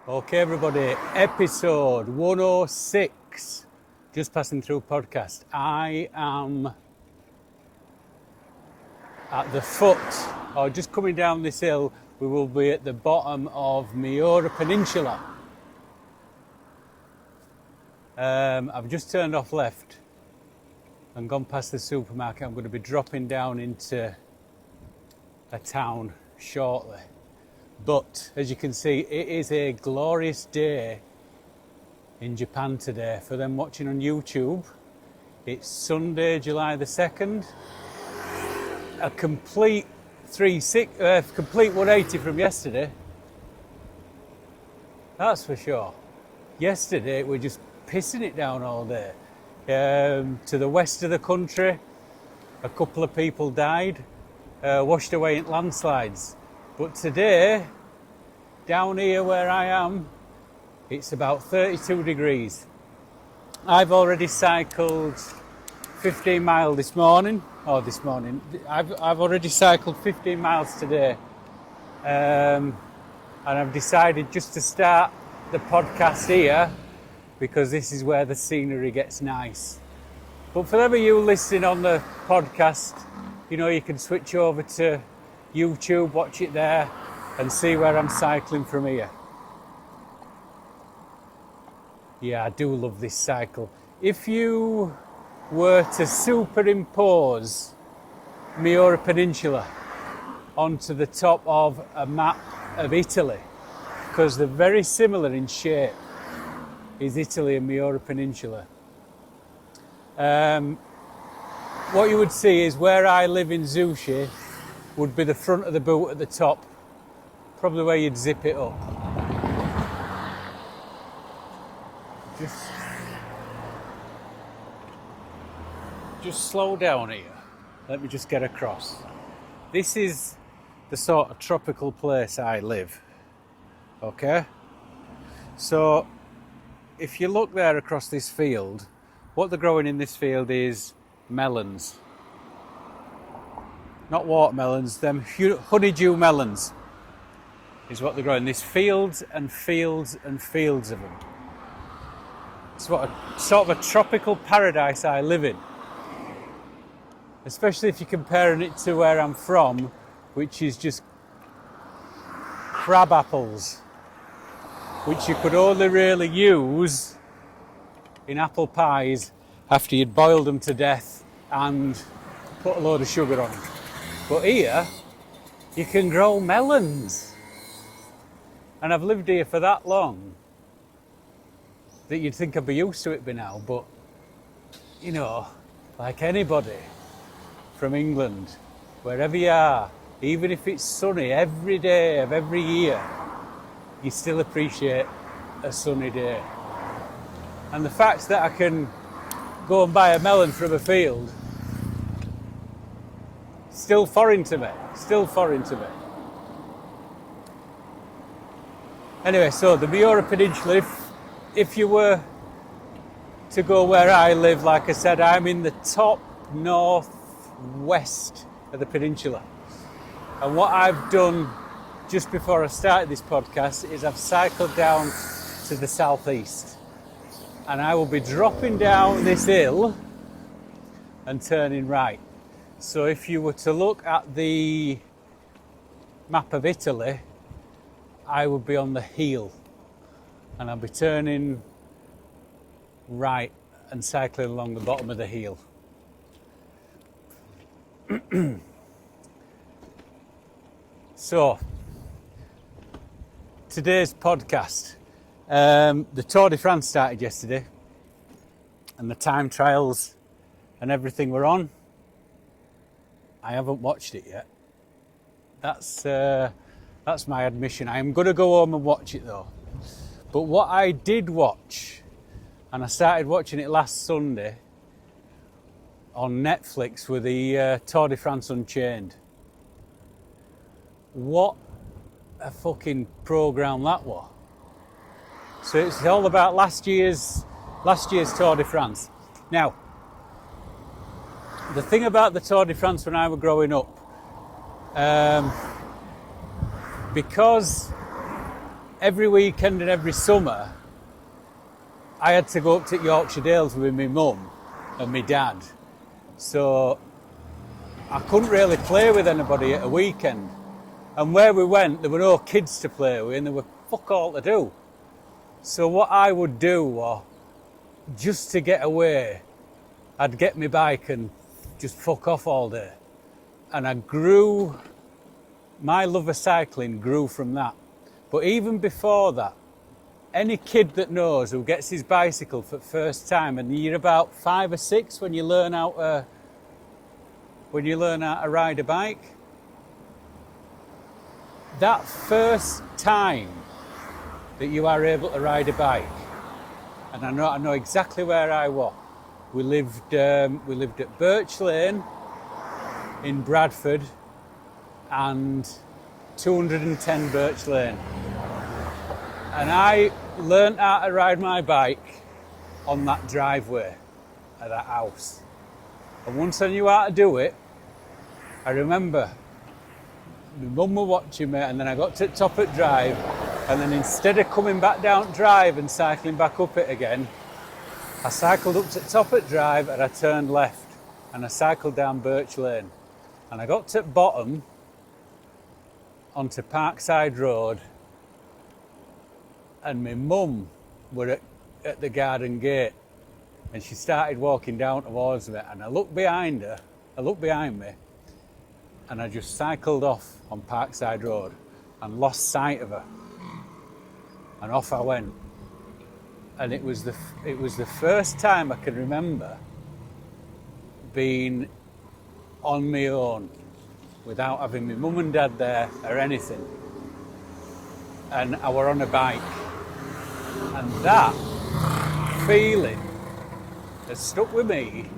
Okay, everybody, episode 106, just passing through podcast. I am at the foot, or just coming down this hill. We will be at the bottom of Miura Peninsula. I've just turned off left and gone past the supermarket. I'm going to be dropping down into a town shortly. But as you can see, it is a glorious day in Japan today. For them watching on YouTube, it's Sunday, July the 2nd. A complete 180 from yesterday. That's for sure. Yesterday, we're just pissing it down all day. To the west of the country, a couple of people died, washed away in landslides. But today, down here where I am, it's about 32 degrees. I've already cycled 15 miles this morning. I've already cycled 15 miles today. And I've decided just to start the podcast here because this is where the scenery gets nice. But for them of you listening on the podcast, you can switch over to YouTube, watch it there, and see where I'm cycling from here. Yeah, I do love this cycle. If you were to superimpose Miura Peninsula onto the top of a map of Italy, because they're very similar in shape, is Italy and Miura Peninsula. What you would see is where I live in Zushi would be the front of the boot at the top, probably where you'd zip it up. Just slow down here. Let me just get across. This is the sort of tropical place I live. Okay? So, if you look there across this field, what they're growing in this field is melons. Not watermelons, them honeydew melons is what they're growing. There's fields and fields and fields of them. It's what a sort of a tropical paradise I live in. Especially if you're comparing it to where I'm from, which is just crab apples, which you could only really use in apple pies after you'd boiled them to death and put a load of sugar on them. But here, you can grow melons. And I've lived here for that long that you'd think I'd be used to it by now. But, like anybody from England, wherever you are, even if it's sunny every day of every year, you still appreciate a sunny day. And the fact that I can go and buy a melon from a field, still foreign to me. Anyway, so the Miura Peninsula, if you were to go where I live, like I said, I'm in the top northwest of the peninsula. And what I've done just before I started this podcast is I've cycled down to the southeast. And I will be dropping down this hill and turning right. So if you were to look at the map of Italy, I would be on the heel. And I'll be turning right and cycling along the bottom of the heel. So, today's podcast. The Tour de France started yesterday, and the time trials and everything were on. I haven't watched it yet. That's my admission. I am going to go home and watch it though. But what I did watch, and I started watching it last Sunday on Netflix, were the Tour de France Unchained. What a fucking programme that was. So it's all about last year's Tour de France. Now, the thing about the Tour de France when I was growing up, because every weekend and every summer, I had to go up to Yorkshire Dales with my mum and my dad. So I couldn't really play with anybody at a weekend. And where we went, there were no kids to play with and there were fuck all to do. So what I would do was, just to get away, I'd get my bike and just fuck off all day. And my love of cycling grew from that. But even before that, any kid that knows who gets his bicycle for the first time, and you're about 5 or 6 when you learn how to ride a bike, that first time that you are able to ride a bike, and I know exactly where I was. We lived at Birch Lane in Bradford and 210 Birch Lane. And I learnt how to ride my bike on that driveway at that house. And once I knew how to do it, I remember my mum were watching me, and then I got to the top of drive, and then instead of coming back down drive and cycling back up it again, I cycled up to the top of drive and I turned left and I cycled down Birch Lane. And I got to the bottom onto Parkside Road, and my mum were at the garden gate, and she started walking down towards me, and I looked behind me, and I just cycled off on Parkside Road and lost sight of her, and off I went. And it was the first time I can remember being on my own without having my mum and dad there or anything, and I were on a bike. And that feeling has stuck with me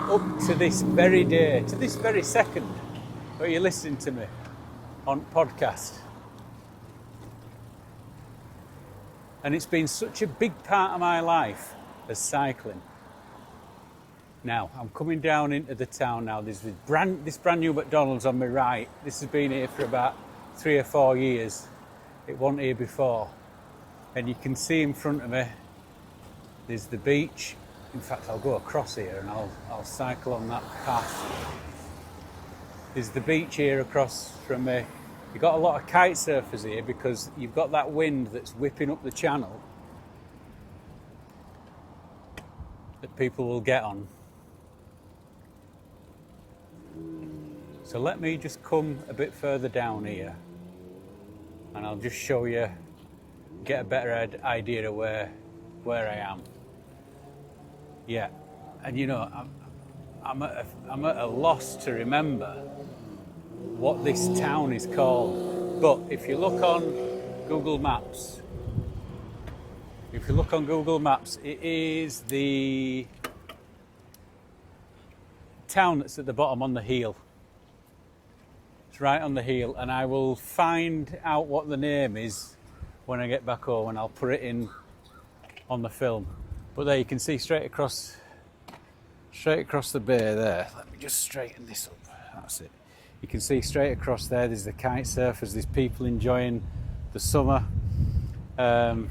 up to this very day, to this very second where you're listening to me on podcast. And it's been such a big part of my life as cycling. Now, I'm coming down into the town now. There's this brand new McDonald's on my right. This has been here for about 3 or 4 years. It wasn't here before. And you can see in front of me, there's the beach. In fact, I'll go across here and I'll cycle on that path. There's the beach here across from me. You've got a lot of kite surfers here because you've got that wind that's whipping up the channel that people will get on. So let me just come a bit further down here and I'll just show you, get a better idea of where I am. Yeah, and you know, I'm at a loss to remember what this town is called. But if you look on Google Maps, it is the town that's at the bottom on the heel. It's right on the heel, and I will find out what the name is when I get back home, and I'll put it in on the film. But there you can see straight across the bay there. Let me just straighten this up. That's it. You can see straight across there, there's the kite surfers, there's people enjoying the summer. And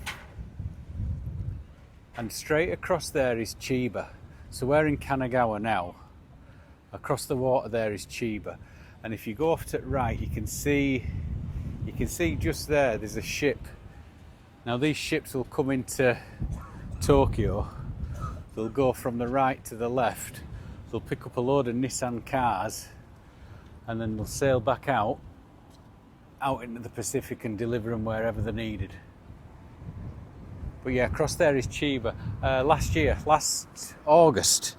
straight across there is Chiba. So we're in Kanagawa now. Across the water there is Chiba. And if you go off to the right, you can see just there's a ship. Now these ships will come into Tokyo. They'll go from the right to the left. They'll pick up a load of Nissan cars, and then they'll sail back out into the Pacific and deliver them wherever they're needed. But yeah, across there is Chiba. Last August,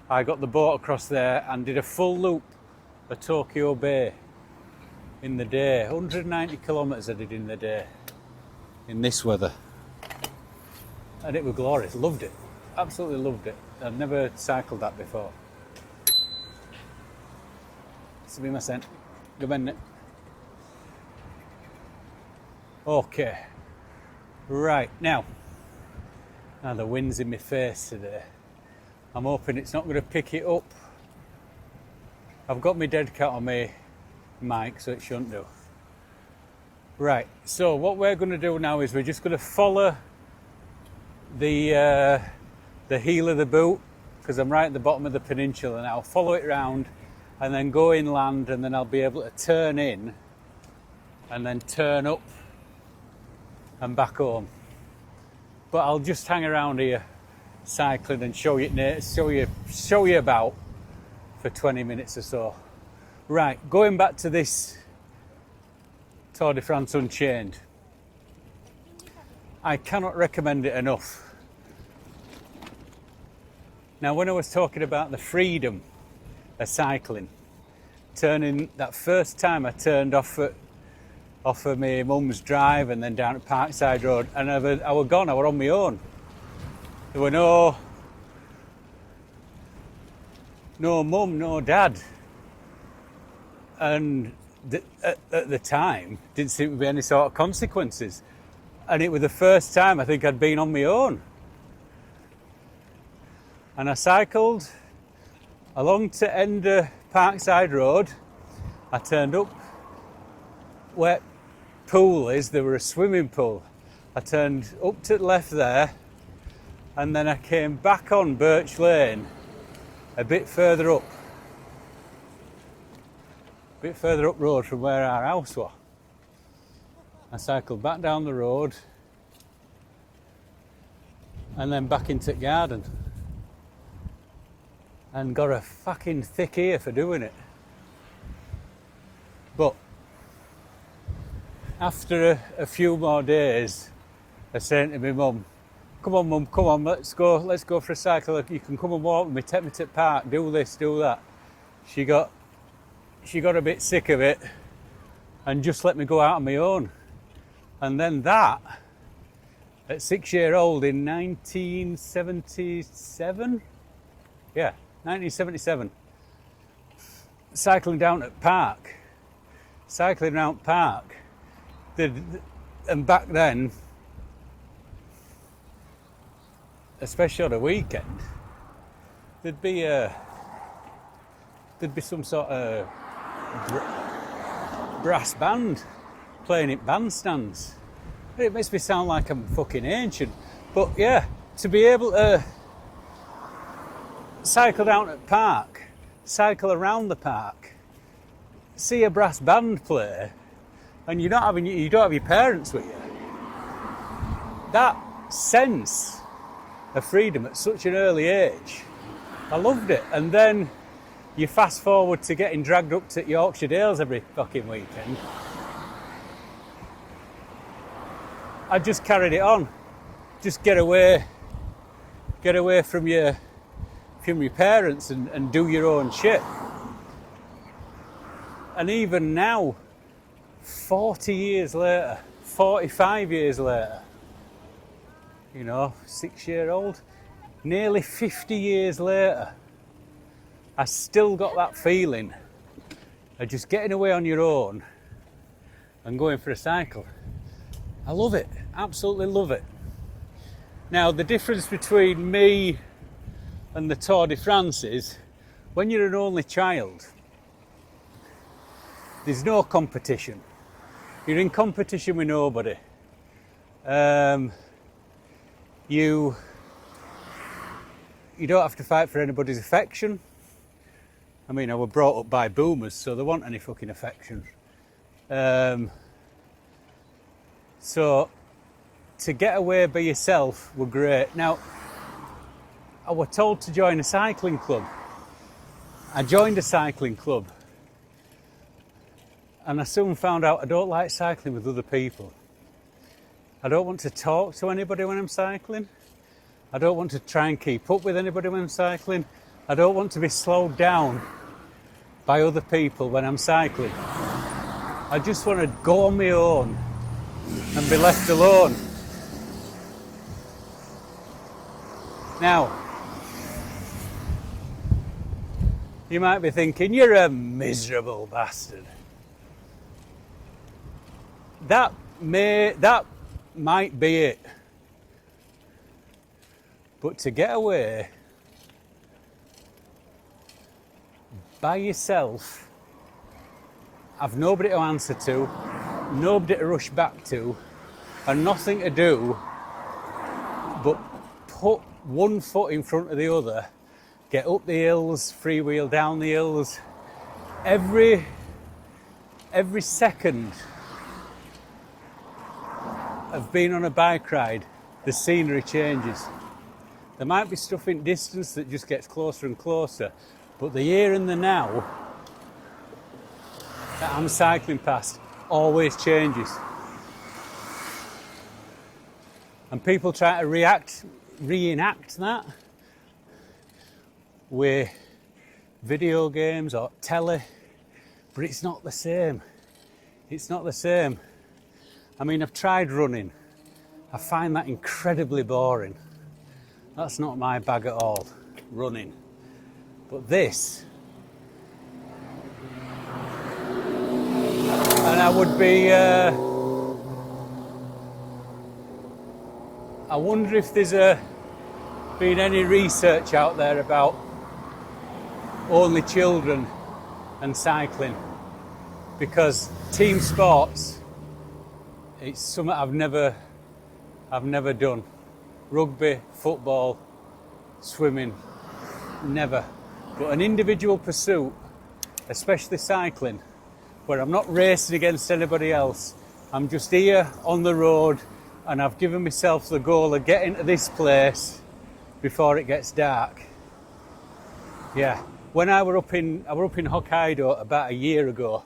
I got the boat across there and did a full loop of Tokyo Bay in the day. 190 kilometres I did in the day, in this weather. And it was glorious, loved it, absolutely loved it. I've never cycled that before. Sumimasen. Gomennet. Okay. Right, now the wind's in my face today. I'm hoping it's not going to pick it up. I've got my dead cat on my mic, so it shouldn't do. Right, so what we're going to do now is we're just going to follow the heel of the boot, because I'm right at the bottom of the peninsula now. Follow it round and then go inland, and then I'll be able to turn in and then turn up and back home. But I'll just hang around here cycling and show you about for 20 minutes or so. Right, going back to this Tour de France Unchained. I cannot recommend it enough. Now, when I was talking about the freedom of cycling, turning that first time I turned off of my mum's drive and then down at Parkside Road, and I was gone, I was on my own. There were no mum, no dad. And at the time, didn't seem to be any sort of consequences. And it was the first time I think I'd been on my own. And I cycled along to end of Parkside Road. I turned up where pool is, there was a swimming pool. I turned up to the left there, and then I came back on Birch Lane a bit further up road from where our house was. I cycled back down the road and then back into the garden, and got a fucking thick ear for doing it. But after a few more days, I said to my mum, come on mum, come on, let's go for a cycle. You can come and walk with me, take me to the park, do this, do that. She got a bit sick of it and just let me go out on my own. And then that, at 6-year-old in 1977, yeah, 1977, cycling around park, and back then, especially on a weekend, there'd be some sort of brass band playing in bandstands. It makes me sound like I'm fucking ancient, but yeah, to be able to cycle down at park, cycle around the park, see a brass band play, and you don't have your parents with you. That sense of freedom at such an early age, I loved it. And then you fast forward to getting dragged up to Yorkshire Dales every fucking weekend. I just carried it on. Just get away from your parents and do your own shit. And even now, 40 years later, 45 years later, 6-year-old, nearly 50 years later, I still got that feeling of just getting away on your own and going for a cycle. I love it, absolutely love it. Now, the difference between me and the Tour de France is, when you're an only child, there's no competition. You're in competition with nobody. You don't have to fight for anybody's affection. I mean, I was brought up by boomers, so there wasn't any fucking affection. So to get away by yourself were great. Now, I was told to join a cycling club. I joined a cycling club, and I soon found out I don't like cycling with other people. I don't want to talk to anybody when I'm cycling. I don't want to try and keep up with anybody when I'm cycling. I don't want to be slowed down by other people when I'm cycling. I just want to go on my own and be left alone. Now, you might be thinking, you're a miserable bastard. That might be it. But to get away by yourself, have nobody to answer to, nobody to rush back to, and nothing to do but put one foot in front of the other, get up the hills, freewheel down the hills. Every second of being on a bike ride, the scenery changes. There might be stuff in distance that just gets closer and closer, but the here and the now that I'm cycling past always changes. And people try to reenact that with video games or telly, but it's not the same. It's not the same. I mean, I've tried running. I find that incredibly boring. That's not my bag at all, running. But this, and I would be, I wonder if there's been any research out there about only children and cycling, because team sports, it's something I've never done. Rugby, football, swimming, never. But an individual pursuit, especially cycling, where I'm not racing against anybody else, I'm just here on the road, and I've given myself the goal of getting to this place before it gets dark. Yeah, when I were up in Hokkaido about a year ago,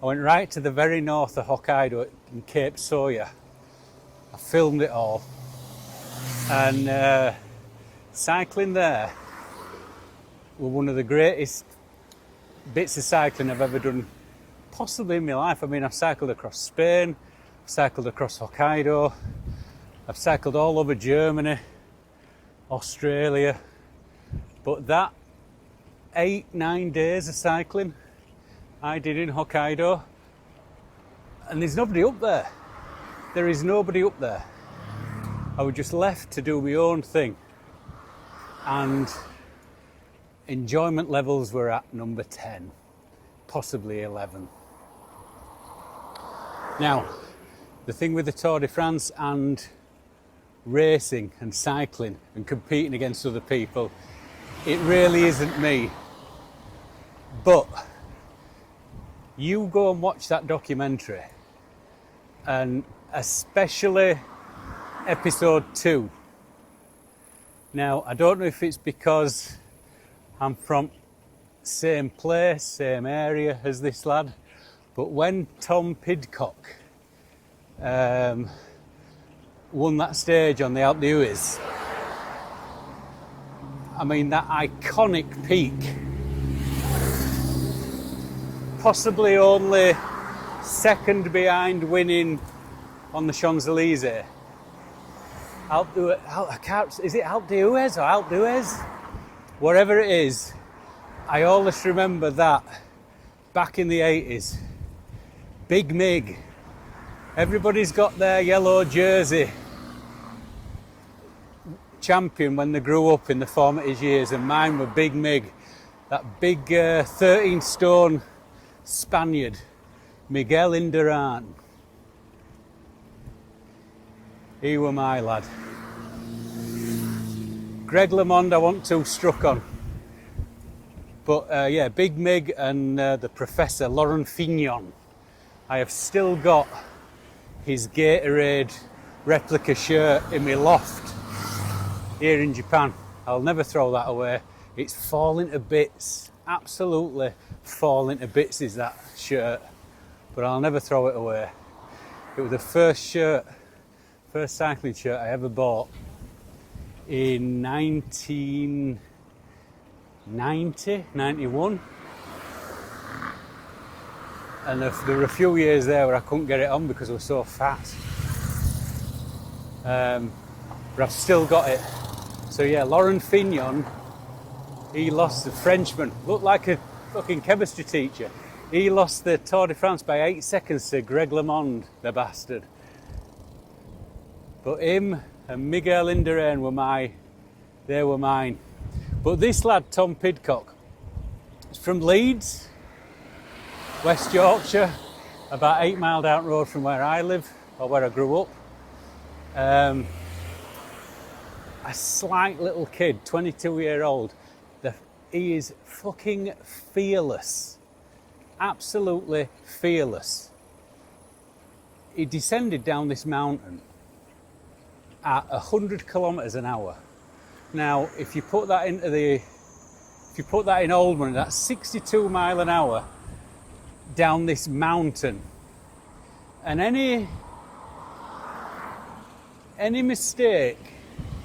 I went right to the very north of Hokkaido in Cape Sawyer. I filmed it all, and cycling there were one of the greatest bits of cycling I've ever done, possibly in my life. I mean, I've cycled across Spain, I've cycled across Hokkaido, I've cycled all over Germany, Australia, but that 8-9 days of cycling I did in Hokkaido, and there's nobody up there. There is nobody up there. I was just left to do my own thing, and enjoyment levels were at number 10, possibly 11. Now, the thing with the Tour de France and racing and cycling and competing against other people, it really isn't me. But you go and watch that documentary, and especially episode 2. Now, I don't know if it's because I'm from same place, same area as this lad, but when Tom Pidcock won that stage on the Alpe d'Huez, I mean, that iconic peak, possibly only second behind winning on the Champs-Élysées. Is it Alpe d'Huez or Alpe d'Huez? Whatever it is, I always remember that back in the 80s. Big Mig. Everybody's got their yellow jersey champion when they grew up in the formative years, and mine were Big Mig. That big 13-stone Spaniard, Miguel Indurain. He were my lad. Greg LeMond I want to struck on. But yeah, Big Mig and the Professor, Laurent Fignon. I have still got his Gatorade replica shirt in my loft here in Japan. I'll never throw that away. It's falling to bits. Absolutely falling to bits is that shirt. But I'll never throw it away. It was the first cycling shirt I ever bought in 91. And there were a few years there where I couldn't get it on because I was so fat. But I've still got it. So yeah, Laurent Fignon, he lost, the Frenchman, looked like a fucking chemistry teacher. He lost the Tour de France by 8 seconds to Greg LeMond, the bastard. But him and Miguel Indurain were mine. But this lad, Tom Pidcock, is from Leeds, West Yorkshire. about 8 mile down the road from where I live, or where I grew up. A slight little kid, 22-year-old, he is fucking fearless. Absolutely fearless. He descended down this mountain at 100 kilometers an hour. Now, if you put that in Oldman, that's 62 mile an hour down this mountain. And any mistake,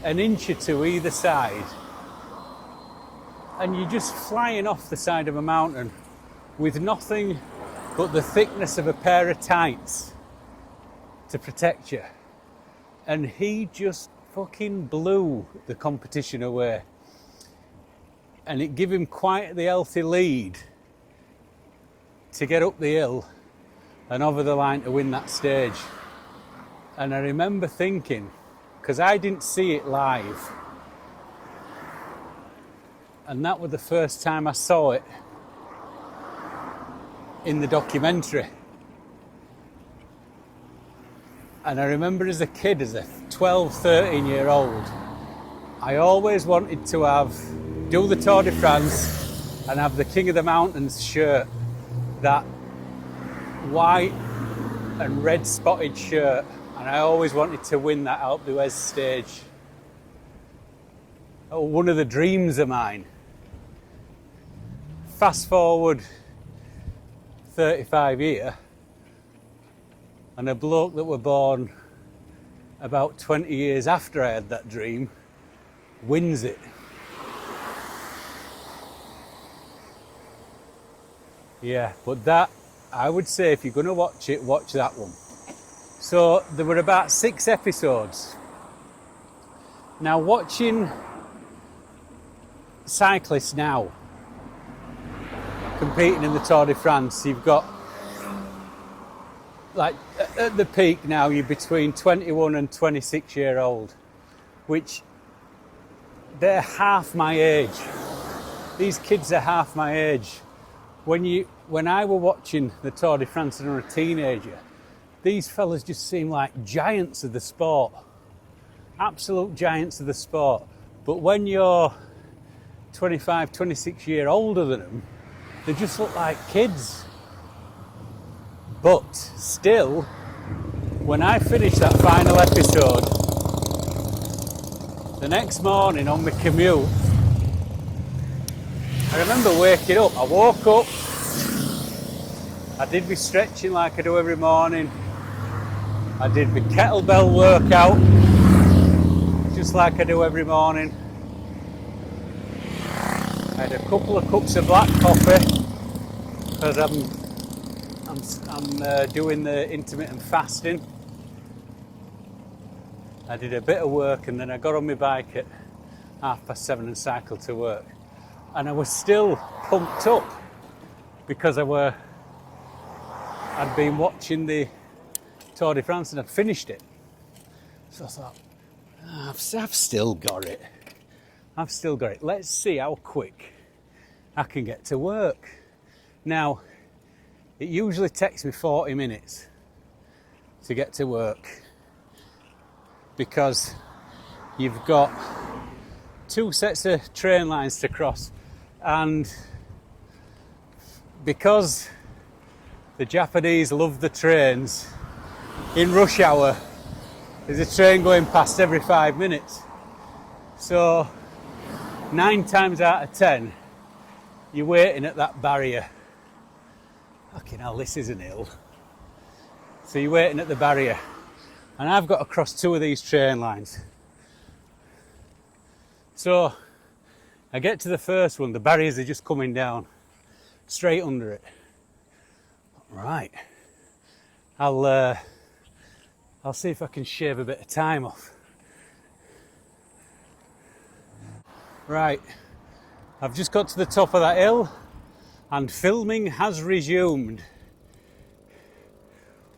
an inch or two either side, and you're just flying off the side of a mountain with nothing but the thickness of a pair of tights to protect you. And he just fucking blew the competition away. And it gave him quite the healthy lead to get up the hill and over the line to win that stage. And I remember thinking, because I didn't see it live, and that was the first time I saw it in the documentary. And I remember as a kid, as a 12, 13-year-old, I always wanted to do the Tour de France and have the King of the Mountains shirt, that white and red spotted shirt, and I always wanted to win that Alpe d'Huez stage. Oh, one of the dreams of mine. Fast forward 35 years, and a bloke that were born about 20 years after I had that dream wins it. Yeah, but that, I would say, if you're going to watch it, watch that one. So there were about 6 episodes. Now, watching cyclists now competing in the Tour de France, you've got, like, at the peak now, you're between 21 and 26 year old, which they're half my age. These kids are half my age. When I were watching the Tour de France and I was a teenager, these fellas just seem like giants of the sport. Absolute giants of the sport. But when you're 25, 26 years older than them, they just look like kids. But still, when I finished that final episode, the next morning on my commute, I remember waking up. I woke up, I did my stretching like I do every morning. I did my kettlebell workout, just like I do every morning. I had a couple of cups of black coffee, because I'm doing the intermittent fasting. I did a bit of work, and then I got on my bike at 7:30 and cycled to work. And I was still pumped up because I'd been watching the Tour de France and I'd finished it. So I thought, I've still got it. I've still got it. Let's see how quick I can get to work. Now, it usually takes me 40 minutes to get to work, because you've got 2 sets of train lines to cross, and because the Japanese love the trains, in rush hour there's a train going past every 5 minutes. So 9 times out of 10 you're waiting at that barrier. Fucking hell, this is an hill. So you're waiting at the barrier, and I've got to cross 2 of these train lines. So I get to the first one, the barriers are just coming down, straight under it. Right, I'll see if I can shave a bit of time off. Right, I've just got to the top of that hill, and filming has resumed.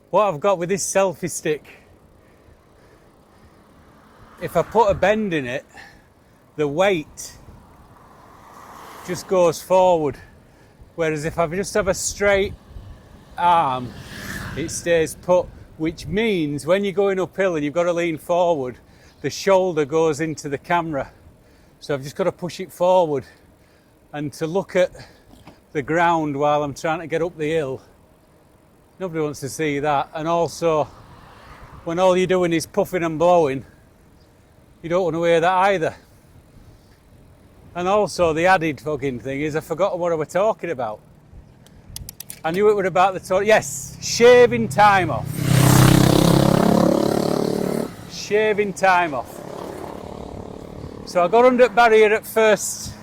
What I've got with this selfie stick, if I put a bend in it, the weight just goes forward, whereas if I just have a straight arm, it stays put, which means when you're going uphill and you've got to lean forward, the shoulder goes into the camera. So I've just got to push it forward, and to look at the ground while I'm trying to get up the hill, nobody wants to see that. And also, when all you're doing is puffing and blowing, you don't want to hear that either. And also, the added fucking thing is I've forgotten what I was talking about. I knew it was about yes, shaving time off. Shaving time off. So I got under the barrier at first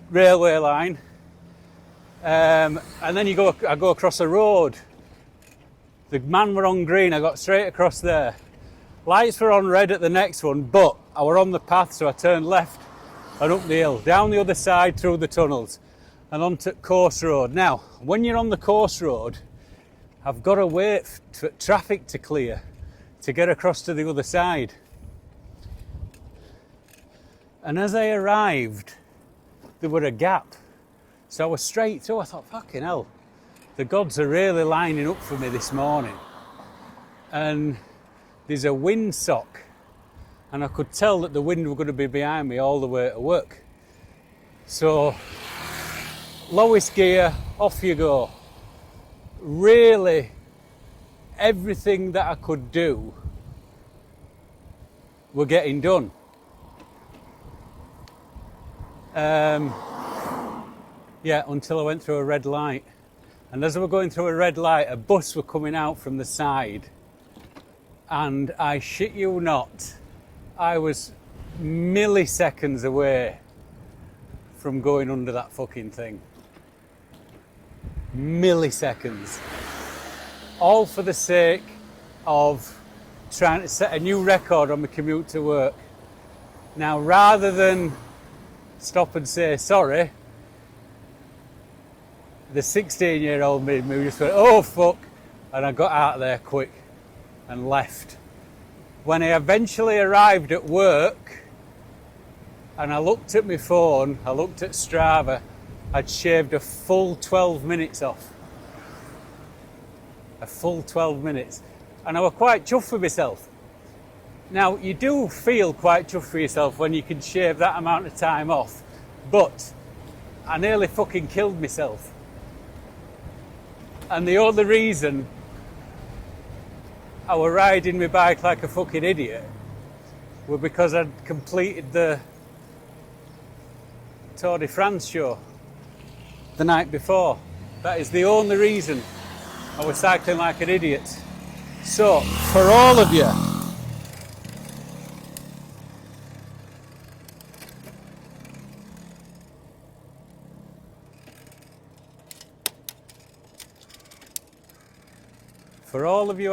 railway line, and then I go across a road. The man were on green, I got straight across there. Lights were on red at the next one, but I were on the path, so I turned left and up the hill, down the other side through the tunnels and onto course road. Now, when you're on the course road, I've got to wait for traffic to clear to get across to the other side. And as I arrived, there were a gap. So I was straight through. I thought, fucking hell, the gods are really lining up for me this morning. And there's a windsock, and I could tell that the wind was going to be behind me all the way to work. So, lowest gear, off you go. Really, everything that I could do were getting done. Until I went through a red light. And as I was going through a red light, a bus was coming out from the side. And I shit you not, I was milliseconds away from going under that fucking thing. Milliseconds. All for the sake of trying to set a new record on my commute to work. Now, rather than stop and say sorry, the 16-year-old me just went, oh fuck, and I got out of there quick and left. When I eventually arrived at work and I looked at my phone, I looked at Strava, I'd shaved a full 12 minutes off. A full 12 minutes. And I was quite chuffed with myself. Now, you do feel quite chuffed for yourself when you can shave that amount of time off, but I nearly fucking killed myself. And the only reason I was riding my bike like a fucking idiot was because I'd completed the Tour de France show the night before. That is the only reason I was cycling like an idiot. So, for all of you,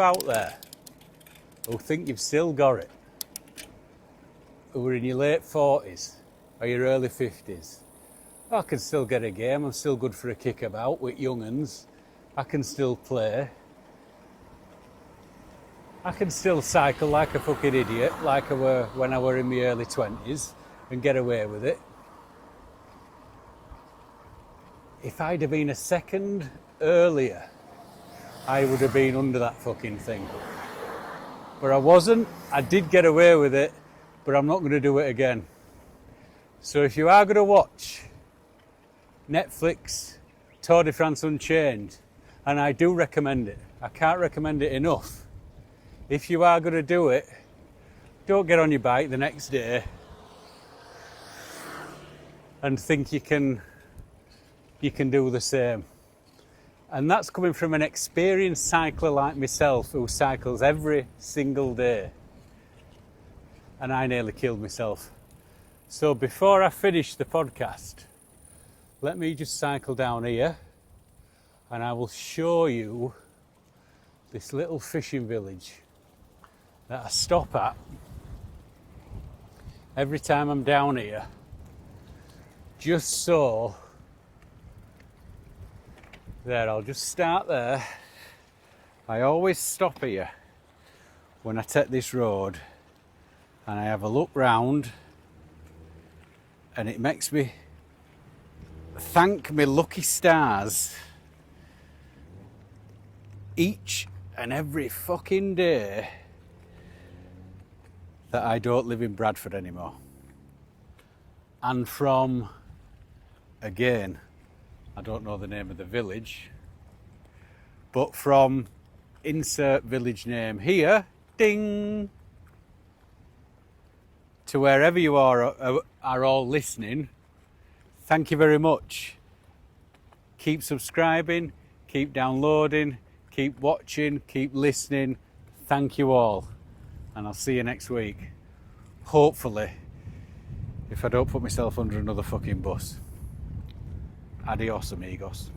out there who think you've still got it, who are in your late 40s or your early 50s, I can still get a game, I'm still good for a kickabout with young'uns, I can still play, I can still cycle like a fucking idiot, like I were when I were in my early 20s, and get away with it. If I'd have been a second earlier, I would have been under that fucking thing. But I wasn't. I did get away with it, but I'm not going to do it again. So if you are going to watch Netflix Tour de France Unchained, and I do recommend it, I can't recommend it enough. If you are going to do it, don't get on your bike the next day and think you can do the same. And that's coming from an experienced cycler like myself who cycles every single day. And I nearly killed myself. So before I finish the podcast, let me just cycle down here and I will show you this little fishing village that I stop at every time I'm down here, just so there, I'll just start there. I always stop here when I take this road and I have a look round, and it makes me thank me lucky stars each and every fucking day that I don't live in Bradford anymore. And from, again, I don't know the name of the village, but from insert village name here, ding, to wherever you are all listening, thank you very much. Keep subscribing, keep downloading, keep watching, keep listening. Thank you all. And I'll see you next week. Hopefully, if I don't put myself under another fucking bus. Adios, amigos.